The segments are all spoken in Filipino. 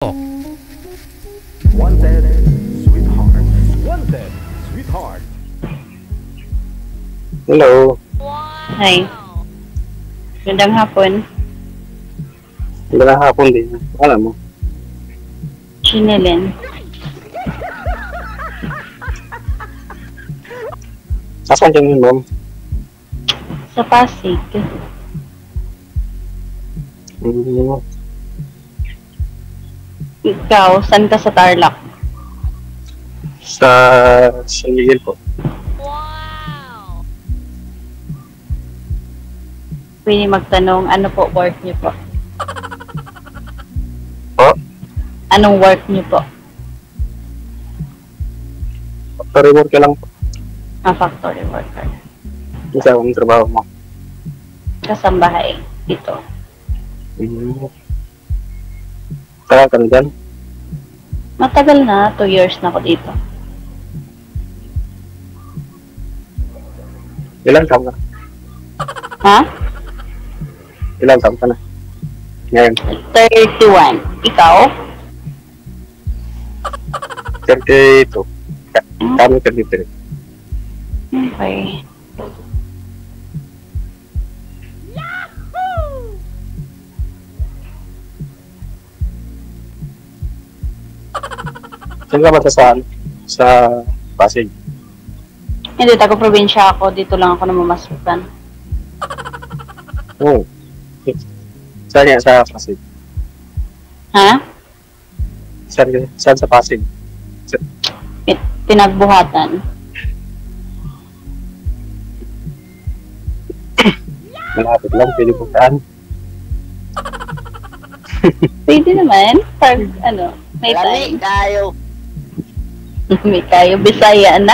Wanted, sweetheart. Wanted, sweetheart. Hello. Hi. Magandang hapon. Magandang hapon din. Alam mo, Chinelen. asan dyan yun, ma'am? Sa Pasig. Hmm, Ikaw, saan ka sa Tarlac? sa San Miguel po. Pwede magtanong, ano po work niyo po? Po? Anong work niyo po? Factory worker lang po. Factory worker. Isa akong trabaho mo. Kasambahay. Dito. Hmm. Saka ka na dyan? Matagal na, 2 years na ako dito. Ilang taon ka? Ha? Ilang taon ka na? Ngayon, 31. Ikaw? 32. Kami 33. Okay. Saan ka ba sa Pasig? Hindi, taga-probinsya ako. Dito lang ako namamasukan. Oo. Saan yan sa Pasig? Ha? Saan sa Pasig? Pinagbuhatan. Malapit lang, pwede puntaan. Pwede naman. Pag, may time. tayo. May kayo, Bisaya na.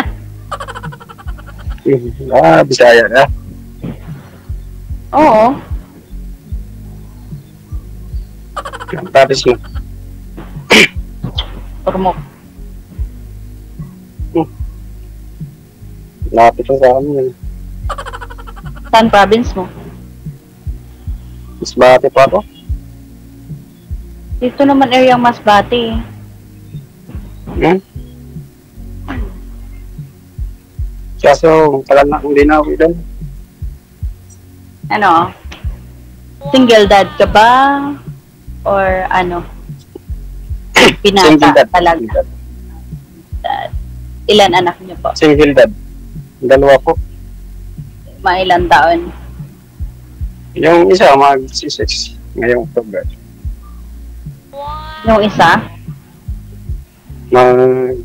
Bisaya na. Oo. Tapos mo. Turmok. Lapit lang sa amin. Saan province mo? Mas bate pa ako. Dito naman area Masbate. Hmm? Kaso, tagal na akong dinawi doon. Ano? Single dad ka ba? Or ano? Pinata Single dad. talaga. Dad. Ilan anak niyo po? Single dad. Dalawa po. Mailan taon? Yung isa, mag-C6 ngayong October. Yung isa? Mag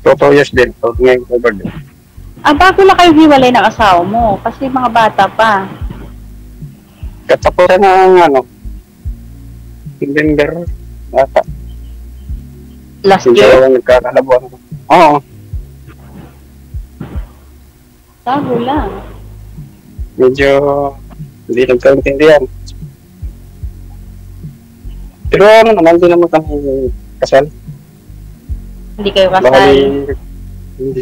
2 years din. So, ngayong October din. Bago na kayo hiwalay ng asawa mo. Kasi mga bata pa. Katapusan ng November. Ata. Last Hindi year? ako nagkakalabuan. Oo. Bago lang. Medyo hindi nagkaintindihan. Pero naman, hindi naman kami kasal. Hindi kayo kasal.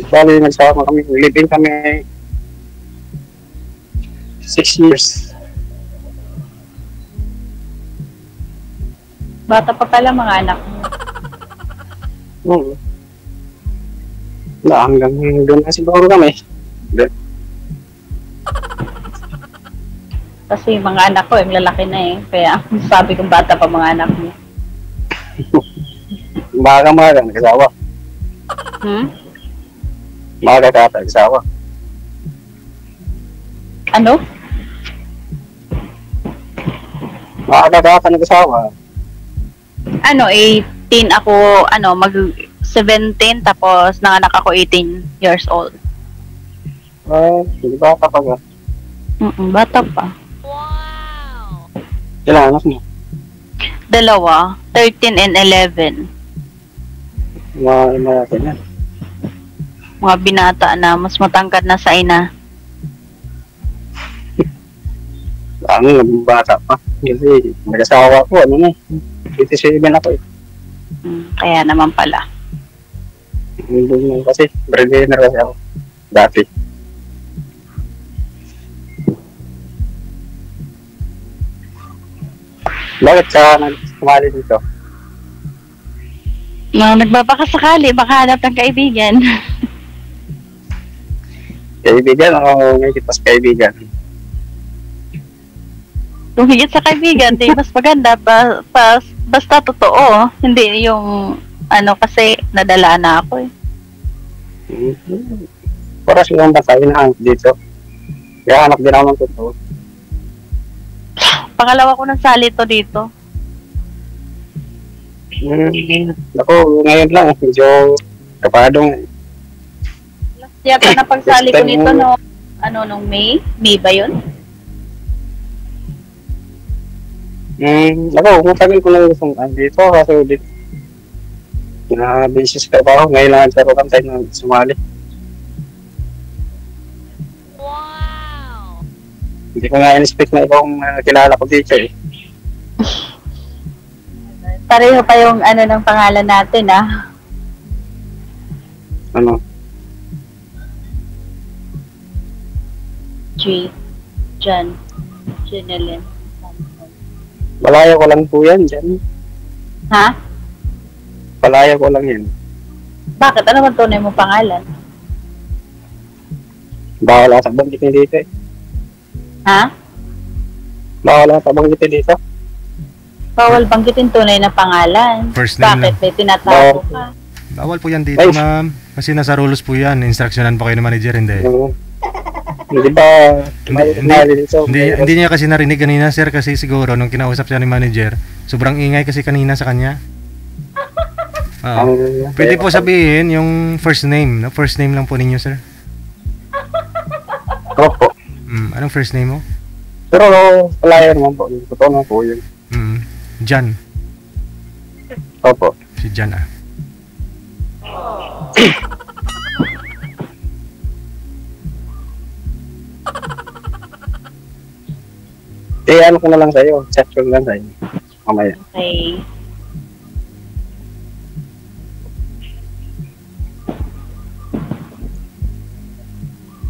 Bali, nagsama kami. Living kami 6 years. Bata pa pala mga anak mo. Oo. Hanggang doon na siguro kami. Kasi mga anak ko, yung lalaki na eh. Kaya sabi kong bata pa mga anak mo. Maga, nag-asawa. Hmm? Maga kata, nag-asawa. Ano? Maga kata, nag-asawa. 18 ako, mag 17, tapos nanganak ako 18 years old. Hindi ba kapag Bata pa. ilang anak mo? Dalawa, 13 and 11. Mga yan. Mga binata na, mas matangkad na sa ina. Bata pa. Kasi nag-asawa ko, 87 ako eh. Kaya naman pala. Hindi kasi, breadwinner kasi ako. Dati. Bakit ka nagkumali dito? No, nagbabakasakali, baka hanap ng kaibigan. Kaibigan o may kitas kaibigan? Kung higit sa kaibigan, di mas maganda basta totoo. Hindi yung kasi nadala na ako eh. Para silang bata inaanap dito. Kaya anak din naman totoo. Pangalawa ko ng salito dito. Ako, ngayon lang, medyo kapadong. Last yata na pagsali ko nito nung May? May ba yun? Ako, matagal ko lang gustong dito kasi dito na business ka ba ako, ngayon lang nagkaroon ng time na sumali. Wow! Hindi ko nga in-expect na ibang kilala ko dito eh. Pareho pa yung ng pangalan natin ah. Ano? Jan. Janellen. Palayo ko lang po yan dyan. Ha? Palayo ko lang yan. Bakit? Ano man tunay mo pangalan? Bawal ata banggitin dito eh. Ha? Bawal ata banggitin dito. Bawal banggitin tunay na pangalan. First name Bakit? lang. May tinatago ka. Bawal po yan dito, ma'am. Kasi nasa rules po yan. Instructionan po kayo ng manager, hindi. Hindi ba Hindi niya kasi narinig kanina, sir, kasi siguro nung kinausap siya ni manager, sobrang ingay kasi kanina sa kanya. Pwede po sabihin yung first name, no? First name lang po ninyo, sir. Opo. Anong first name mo? Pero palayo naman po. Totoo naman po yun. Jan. Opo. Si Jan ah. Ano ko na lang sa'yo. Chat ko na lang sa'yo. Mamaya. Okay.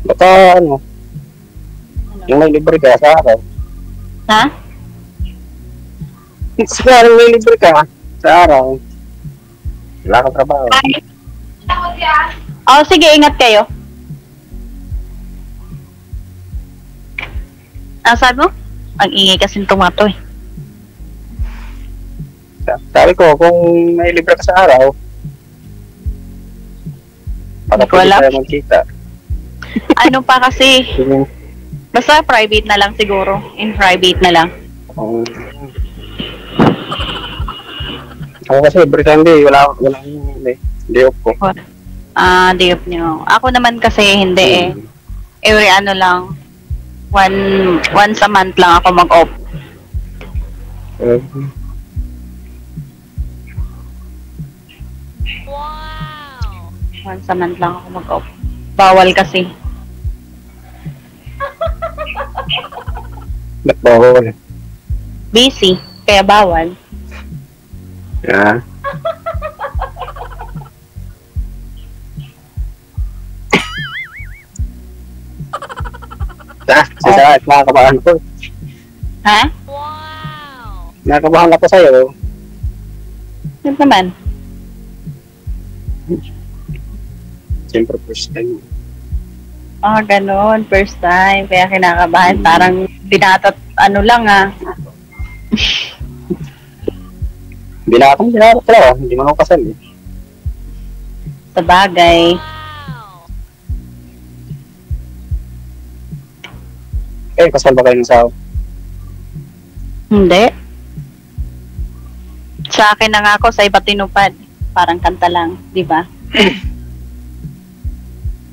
Baka yung may libre ka sa araw. Ha? Siguro may libre ka sa araw. Wala kang trabaho. Oh, sige, ingat kayo. Sabi mo? Ang ingay kasing tumato eh. Sabi ko, kung may libre ka sa araw, Hindi ko alam. tayo magkita. Ano pa kasi, basta private na lang siguro. In private na lang. Ako kasi every Sunday, wala day off ko. Day off nyo. Ako naman kasi hindi eh. Every lang, once a month lang ako mag-off. Wow! Once a month lang ako mag-off. Bawal kasi. Ba't bawal? Busy, kaya bawal. Yeah. Sa nakakabahan ko. Ha? Nakakabahan ako sa'yo. Ano naman? Siyempre first time. Ganon. First time. Kaya kinakabahan. Parang binatat lang ah. Binatang talaga. Hindi man ako kasal eh. Sa bagay. Kasal ba kayo ng sao? Hindi. Sa akin na nga ako, sa iba tinupad. Parang kanta lang, di ba?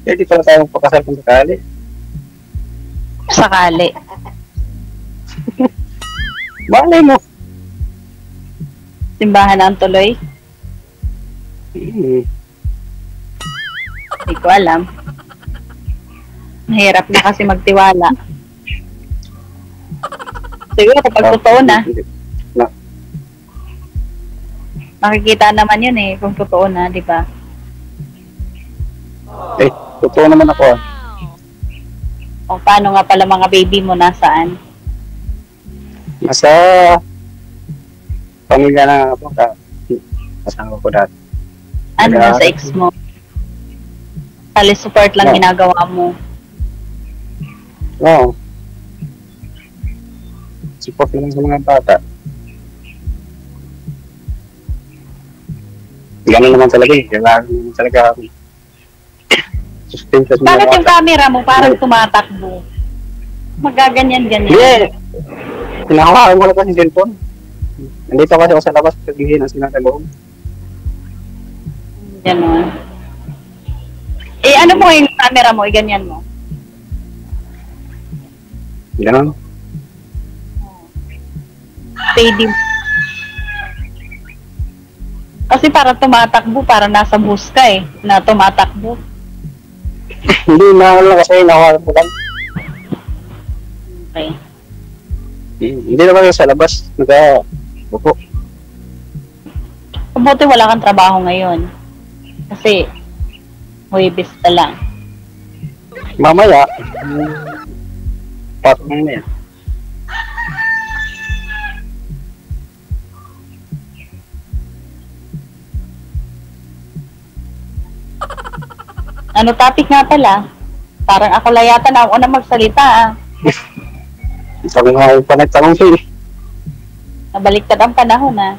Di pala tayo magpakasal kung sakali. Sakali. Malay mo. Simbahan ang tuloy. Hindi ko alam. Mahirap na kasi magtiwala. Siguro kapag totoo na. Makikita naman yun eh, kung totoo na, di ba? Totoo naman ako ah. O paano nga pala mga baby mo, nasaan? Nasa pamilya na ako kasama ko dati. ano na sa ex mo. Kali support lang ginagawa mo. Oo. Support lang sa mga bata. Ganun naman talaga eh. Kailangan naman talaga sustain sa mga Bakit yung bata. camera mo parang tumatakbo? Magaganyan-ganyan. Yeah. Pinahawakan ko lang kasi cellphone. Nandito kasi ako sa labas, sabihin ang sinatagawin. Ganon. Eh, ano mo yung camera mo? Ganyan mo. Ganun. Steady. Kasi parang tumatakbo, parang nasa bus ka eh, na tumatakbo. Hindi na lang kasi nahawakan ko lang. Okay. Hindi naman sa labas. Upo. Mabuti wala kang trabaho ngayon. Kasi, huwibis ka lang. Mamaya, pasok na yan. Ano topic nga pala? Parang ako layata na ako na magsalita ah. Sabi nga yung panagtanong siya eh. Nabaliktad ang panahon ah.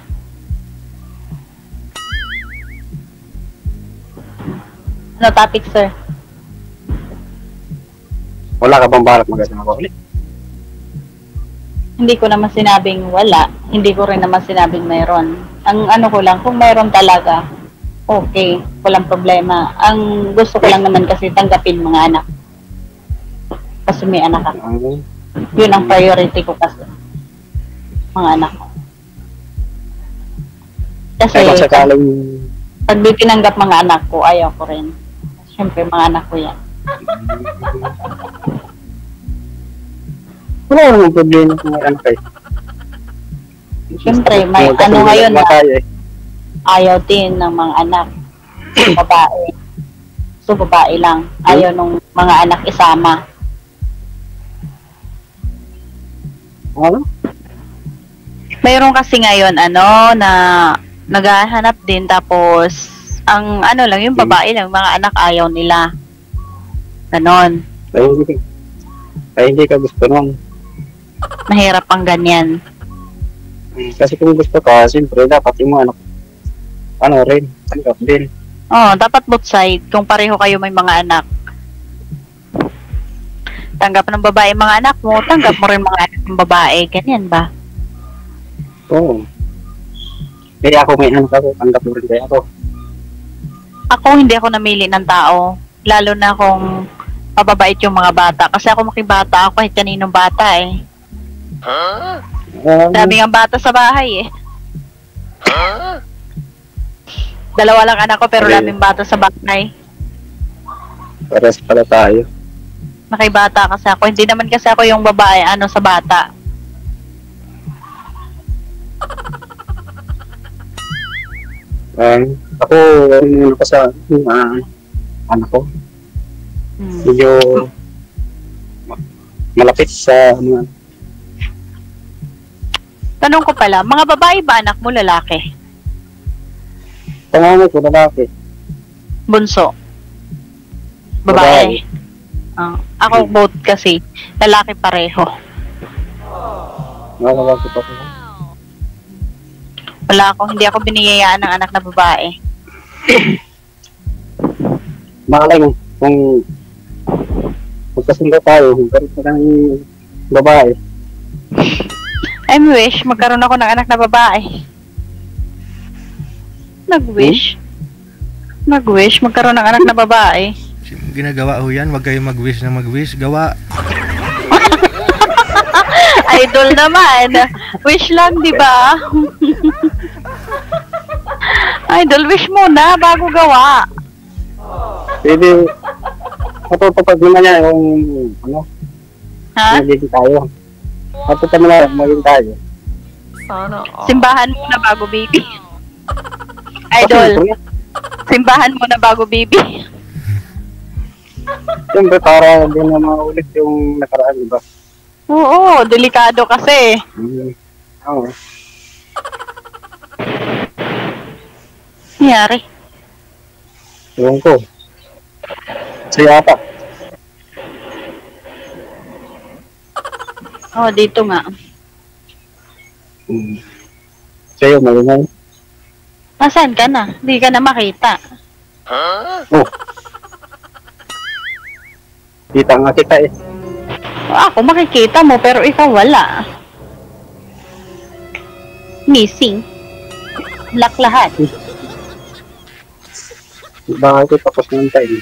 Ano topic, sir? Wala ka bang balak mag-asama ko ulit? Hindi ko naman sinabing wala. Hindi ko rin naman sinabing mayroon. Ang ano ko lang, kung mayroon talaga, okay, walang problema. Ang gusto ko lang naman kasi tanggapin mga anak. Kasi may anak ako. Yun ang priority ko kasi. Mga anak ko. Kasi Kaya kung sakaling pag di tinanggap mga anak ko, ayaw ko rin. Siyempre, mga anak ko yan. wala namang problema kung may anak kayo. Siyempre, may ano ngayon na ayaw din ng mga anak. Babae. So, babae lang. Ayaw nung mga anak isama. Ano? Mayroon kasi ngayon, ano, na naghahanap din tapos ang ano lang, yung babae lang, mga anak ayaw nila. Ganon. Ay, hindi ka gusto nun. Mahirap ang ganyan. Kasi kung gusto ka, siyempre, dapat yung mga anak, ano rin, tanggap din. Oh, dapat both side. Kung pareho kayo may mga anak. Tanggap ng babae mga anak mo, tanggap mo rin mga anak ng babae. Ganyan ba? Oo. Kaya ako may anak ako, tanggap mo rin kaya ako. Ako, hindi ako namili ng tao. Lalo na kung mababait yung mga bata. Kasi ako makibata ako kahit kaninong bata eh. Dami ang bata sa bahay eh. Dalawa lang anak ko pero Okay. daming bata sa bahay. Pares pala tayo. Makibata kasi ako. Hindi naman kasi ako yung babae ano sa bata. Ako, ano ko sa anak ko. Medyo malapit sa mga Tanong ko pala, mga babae ba anak mo lalaki? panganay ko, lalaki. Bunso? Babae? Ah, ako both kasi. Lalaki pareho. Mga lalaki pa ko. Wala ako, hindi ako biniyayaan ng anak na babae. Makalay mo, kung magkasunod tayo, kung karoon pa ng babae. I wish magkaroon ako ng anak na babae. Nag-wish. Nag-wish magkaroon ng anak na babae. Ginagawa ho yan, wag kayo mag-wish na mag-wish. Gawa. Idol naman. Wish lang, di ba? Idol, wish muna bago gawa. Pwede, matutupad naman niya yung, ano, Ha? magiging tayo. Matutupad naman magiging tayo. Simbahan muna bago baby. Idol, simbahan muna bago baby. Siyempre, para din na maulit yung nakaraan, diba? Oo, delikado kasi. Oo. Nangyari. Ewan ko. Sa'yo ata. Oh, dito nga. Sa'yo, malinay. Nasaan ka na? Hindi ka na makita. Oh. Kita nga kita eh. Ako makikita mo pero ikaw wala. Missing. Black lahat. Bakit tapos ng time?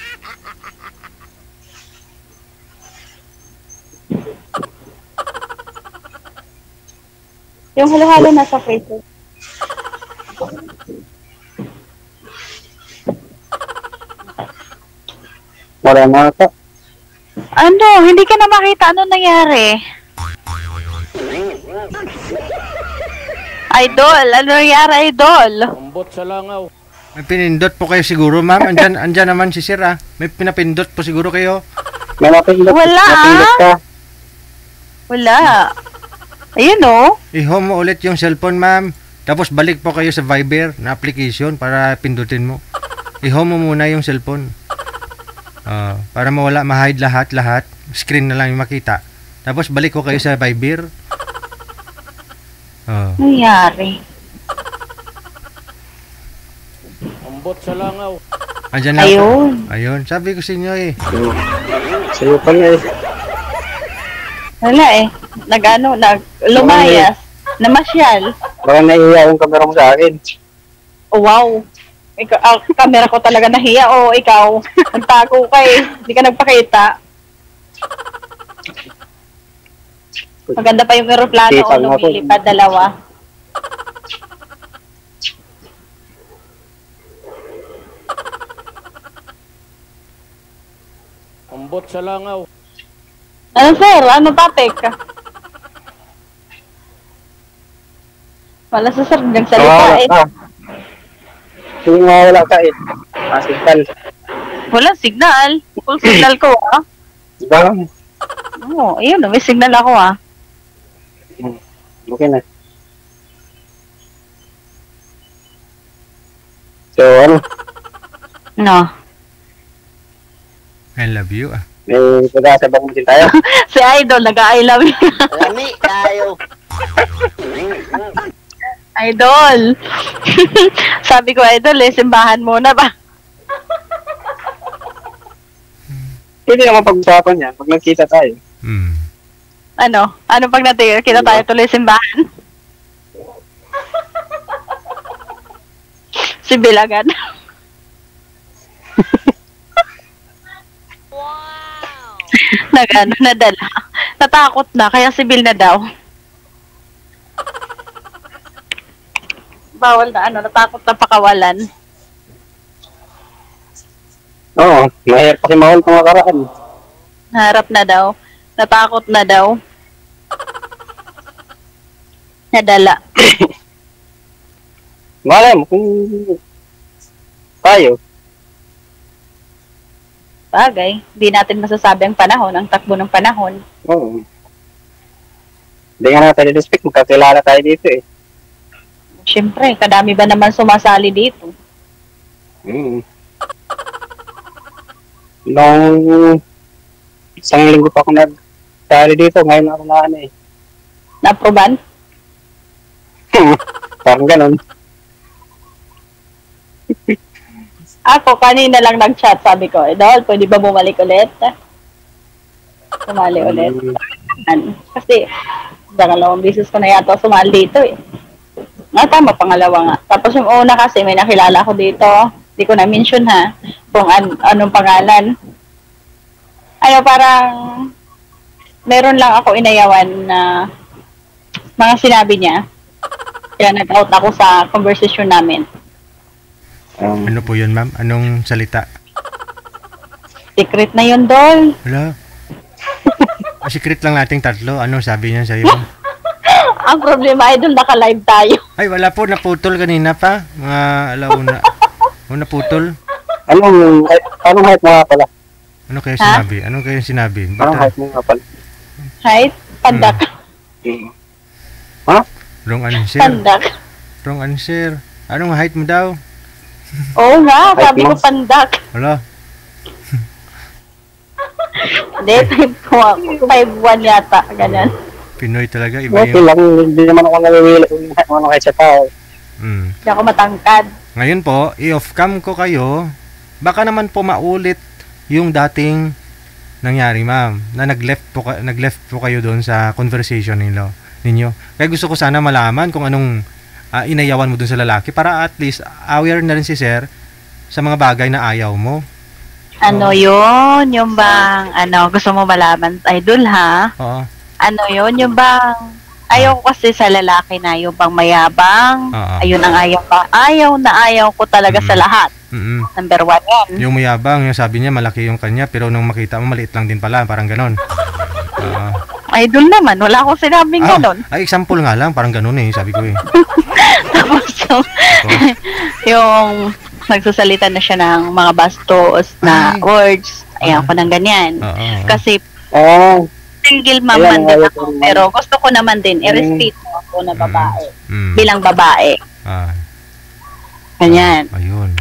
Yung halo-halo nasa Facebook. Wala na ata. Ano? Hindi ka na makita. Ano nangyari? Idol! Ano nangyari, Idol? Umbot sa langaw. May pinindot po kayo siguro, ma'am. Andyan naman si Sir, ah. May pinapindot po siguro kayo. May napindot. Wala, Napindot ka. Wala. Ayun, oh. I-home mo ulit yung cellphone, ma'am. Tapos balik po kayo sa Viber na application para pindutin mo. I-home mo muna yung cellphone. Para mawala, ma-hide lahat. Screen na lang yung makita. Tapos balik ko kayo sa Viber. Nangyari. Umbot sa langaw. Andyan na Ayun. po. Ayun. Sabi ko sa inyo eh. Sa'yo pala eh. Wala eh. Lumayas. Namasyal. Baka naiiya yung camera mo sa akin. Oh, wow. Camera ko talaga nahiya. O, ikaw. Nagtago ka eh. Hindi ka nagpakita. Maganda pa yung aeroplano o lumilipad dalawa. Umbot sa langaw. Ano sir? Ano topic? Wala sa sir. Nagsalita eh. Sige nga wala ka eh. Signal. Walang signal. Full signal ko ah. Diba? Oo, ayun. May signal ako ah. Okay na. So ano? No. I love you, ah. May pag-asabang mo din tayo. Si Idol, nag-I love you. Lami tayo. Idol. Sabi ko, Idol, simbahan muna ba? Pwede naman pag-usapan yan pag nagkita tayo. Ano? Ano pag natin, kita tayo tuloy simbahan? Si Bilagan. Nadala. Natakot na, kaya sibil na daw. Bawal na natakot na pakawalan. Oo, mahirap kasi mahal kung makaraan. Harap na daw. Natakot na daw. Nadala. Malay mo kung tayo. Bagay, di natin masasabi ang panahon, ang takbo ng panahon. Oo. Hindi nga natin i-respect, magkakilala tayo dito eh. Siyempre, kadami ba naman sumasali dito? Nung isang linggo pa ako nagsali dito, ngayon ako na eh. Na-aproban? Parang ganun. Ako, kanina lang nag-chat, sabi ko, Idol, pwede ba bumalik ulit? Sumali ulit. Kasi, dalawang beses ko na yata sumali dito eh. Tama, pangalawa nga. Tapos yung una kasi, may nakilala ko dito. Hindi ko na-mention ha, kung anong pangalan. Parang, meron lang ako inayawan na mga sinabi niya. Kaya nag-out ako sa conversation namin. Ano po yun, ma'am? Anong salita? Secret na yun, Dol. Wala. Secret lang nating tatlo. Anong sabi niya sa'yo? Ang problema ay doon naka-live tayo. Ay, wala po. Naputol kanina pa. Mga alauna. Naputol. Anong height mo nga pala? Ano kayo sinabi? Anong kayo sinabi? Anong height mo nga pala? Height? Pandak. Ha? Wrong answer. Pandak. Wrong answer. Anong height mo daw? Oo nga, Five sabi ko months. pandak. Wala. Hindi, 5'1 yata, ganyan. Pinoy talaga, iba Okay yun. lang, hindi naman ako nawiwila kung ano kahit sa tao. Mm. Hindi ako matangkad. Ngayon po, i-off cam ko kayo. Baka naman po maulit yung dating nangyari, ma'am. Na nag-left po kayo doon sa conversation ninyo. Kaya gusto ko sana malaman kung anong inayawan mo doon sa lalaki para at least aware na rin si sir sa mga bagay na ayaw mo. Ano yun? Yung bang, gusto mo malaman, idol ha? Oo. Ano yun? Yung bang, ayaw ko kasi sa lalaki na yung bang mayabang. Oo. Ayun ang ayaw pa. Ayaw ko talaga sa lahat. Mm-mm. Number 1 yan. Yung mayabang, yung sabi niya malaki yung kanya pero nung makita mo maliit lang din pala, parang ganon. Oo. Idol naman, wala akong sinabing ganon. Ay, example nga lang, parang ganon sabi ko eh. Tapos yung nagsasalita na siya ng mga bastos na Ay. words. Ayaw ko ng ganyan. Oo. Kasi Oo. single mom Ayan, man din ayaw ako. ko naman. Pero gusto ko naman din, i-respeto ako na babae. Mm. Bilang babae. Ah, Ganyan. ayun.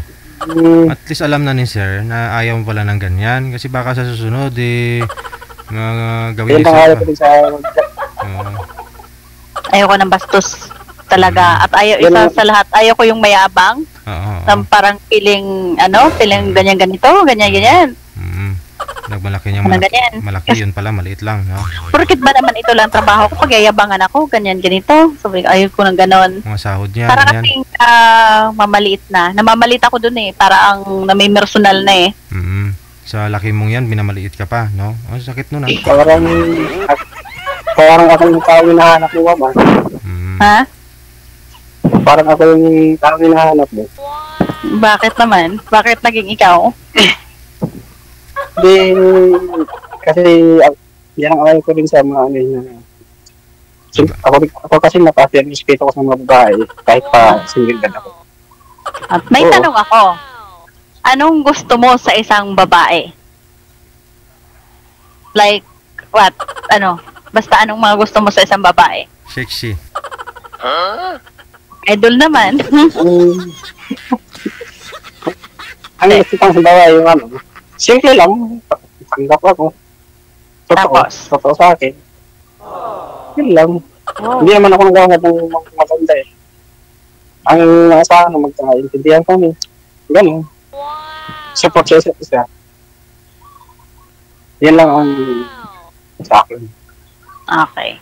Mm, At least alam na ni sir na ayaw mo pala ng ganyan kasi baka sa susunod gawin yun ni ang sir ayaw pa. ko din sa Oo. Ayaw ko ng bastos talaga. At ayaw, Yan isa ang- sa lahat, ayaw ko yung mayabang. Oo. Na parang feeling ganyan-ganito, ganyan-ganyan. Mm. Nagmalaki niya Ano ganyan? malaki yun pala, maliit lang, no? Porkit ba naman ito lang trabaho ko, pag-yayabangan ako, ganyan-ganito. Sabi ko, ayaw ko ng ganon. Mga sahod niya, Para ganyan. kasing mamaliit na. Namamaliit ako dun eh. Para ang na may personal na eh. Mm. Sa laki mong yan, binamaliit ka pa, no? Ang sakit nun, ah. parang ako yung tao hinahanap mo, mama. Mm. Ha? Parang ako yung tao hinahanap mo. Bakit naman? Bakit naging ikaw? Di, kasi yan ang ayaw ko rin sa mga ano yun. Ako kasi napaka-respeto ko sa mga babae kahit pa single dad ako. At may Oo. tanong ako. Anong gusto mo sa isang babae? Like, what? Basta anong mga gusto mo sa isang babae? Sexy. Idol naman. Ang gusto ko sa babae yung ano, simple lang, tanggap ako. Tapos? Totoo sa akin. Yun lang. Hindi naman ako naghahanap ng maganda eh. Ang nasa magkakaintindihan kami. Ganun. Support sa isa't isa. Yan lang ang sa akin. Okay.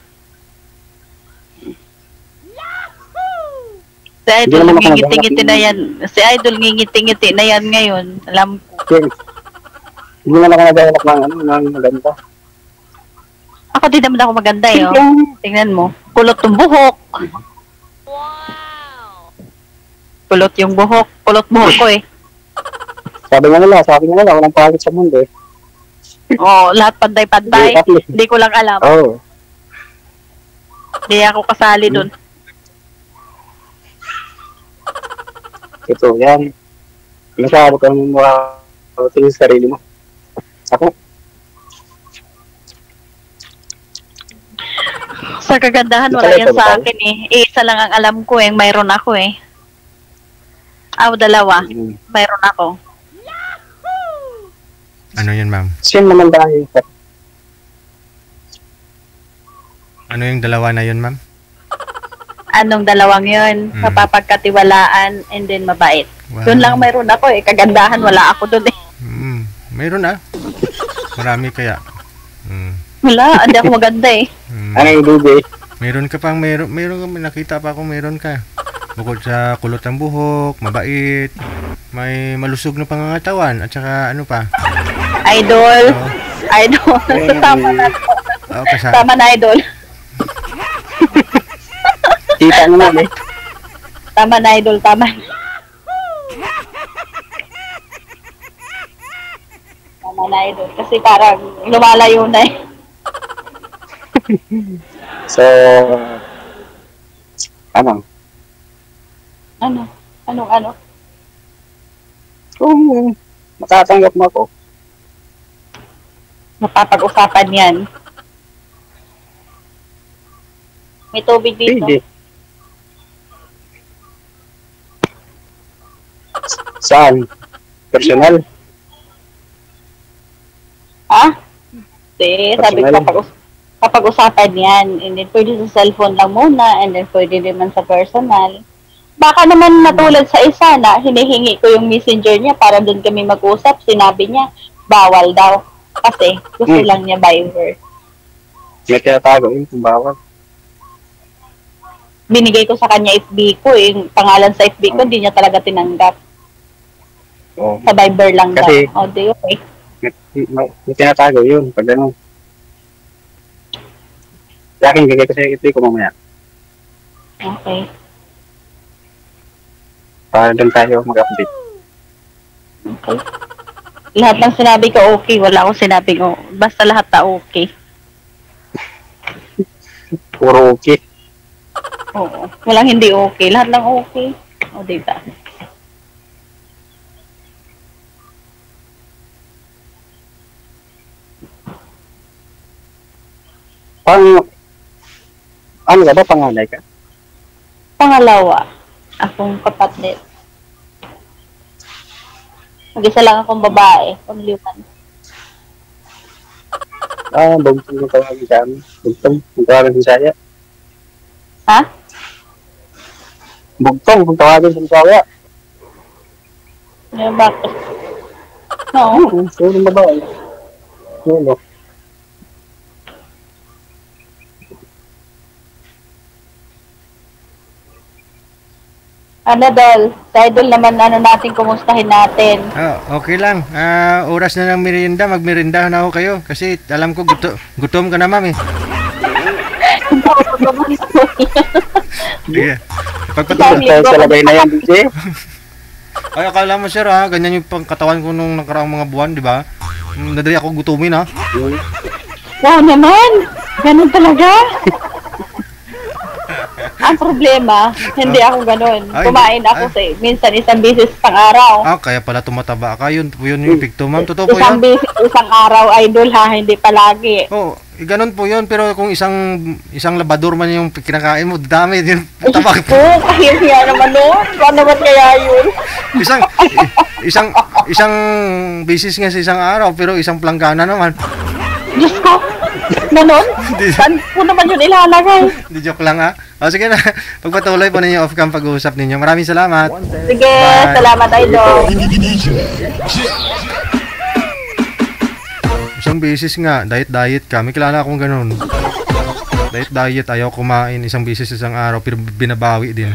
Si Hindi Idol naman ako ngingiti-ngiti na naghahanap yan. Si Idol ngingiti-ngiti na yan ngayon. Alam ko. Yun. Hindi naman ako naghahanap ng maganda. Ako din naman ako maganda eh. Oh. Yung Tingnan mo. Kulot yung buhok. Kulot yung buhok. Kulot buhok ko eh. sabi nga nila, walang pangit sa mundo eh. Oh, lahat panday-panday. Hindi ko lang alam. Oo. Hindi ako kasali dun. Ito, yan. Masyado ka ng mga tingin sa sarili mo. Ako, Sa kagandahan, wala yan sa akin eh. Isa lang ang alam ko eh. Mayroon ako eh. Dalawa. Mayroon ako. Ano yun, ma'am? same naman tayo. Ano yung dalawa na yun, ma'am? Anong dalawang yun? Mapapagkatiwalaan and then mabait. Wow. Doon lang mayroon ako eh. Kagandahan, wala ako doon eh. Mayroon Marami kaya. Wala, hindi ako maganda eh. Ano yung DJ? Meron ka pang meron ka, nakita pa ako meron ka. Bukod sa kulot ng buhok, mabait, may malusog na pangangatawan at saka ano pa? Idol. Oo. Idol. Tama na. Tama na, idol. Kita naman eh. Tama na, idol. Tama. Tama na, idol. Kasi parang lumalayo na eh. So, ano? Ano? Kung matatanggap mo ako, Mapapag-usapan yan. May tubig dito. pwede. Saan? Personal? Ha? Hindi, sabi ko Personal. kapag-usapan yan, and then pwede sa cellphone lang muna, and then pwede naman sa personal. Baka naman matulad sa isa na hinihingi ko yung messenger niya para doon kami mag-usap, sinabi niya, bawal daw. Kasi gusto lang niya Viber. May tinatago yun kung bawal. Binigay ko sa kanya FB ko, yung pangalan sa FB ko, hindi niya talaga tinanggap. Oo. Sa Viber lang Kasi- daw. O, di okay. May tinatago yun. Pag ano. Sa akin, bigay ko sa ito ko mamaya. Okay. Para doon tayo mag-update. Okay. Lahat ng sinabi ko okay, wala akong sinabi ko. Basta lahat na okay. Puro okay. Oo. Walang hindi okay. Lahat lang okay. O, diba? Ano ka ba? Panganay ka? Pangalawa, akong kapatid. Mag-isa lang akong babae. Pangliwan. Bugtong kung tawagin sa amin. Bugtong kung tawagin sa Bisaya. Ha? Bugtong kung tawagin sa Bisaya. Bakit? No. Sino ba ba? Sino? Ano, Dol? Sa idol naman, natin, kumustahin natin. Okay lang. Oras na ng merienda. Magmerienda na ako kayo. Kasi alam ko gutom ka na, ma'am eh. Sige. Pagpatuloy. Tayo sa labay na yan, DJ. Ay, akala mo sir ha, ganyan yung pangkatawan ko nung nakaraang mga buwan, di ba? Nadali ako gutumin ha. Wow naman! Ganun talaga? Ang problema, hindi ako ganun. Ay, Kumain ako minsan isang beses pang araw. Kaya pala tumataba ka. Yun yung epekto, ma'am. Totoo po Isang yun. beses, isang araw, idol ha, hindi palagi. Ganun po yun. Pero kung isang labador man yung kinakain mo, dami din. Tabak. Oo, kahihiya naman nun. Paano naman kaya yun? isang beses nga sa isang araw, pero isang planggana naman. Diyos ko, nanon? Saan po naman yun ilalagay? Di joke lang ha. Sige na, pagpatuloy po ninyo off-cam pag-uusap ninyo. Maraming salamat. Sige, Bye. salamat idol. Isang beses nga, diet ka. May kilala akong ganun. Diet, ayaw kumain isang beses isang araw, pero binabawi din.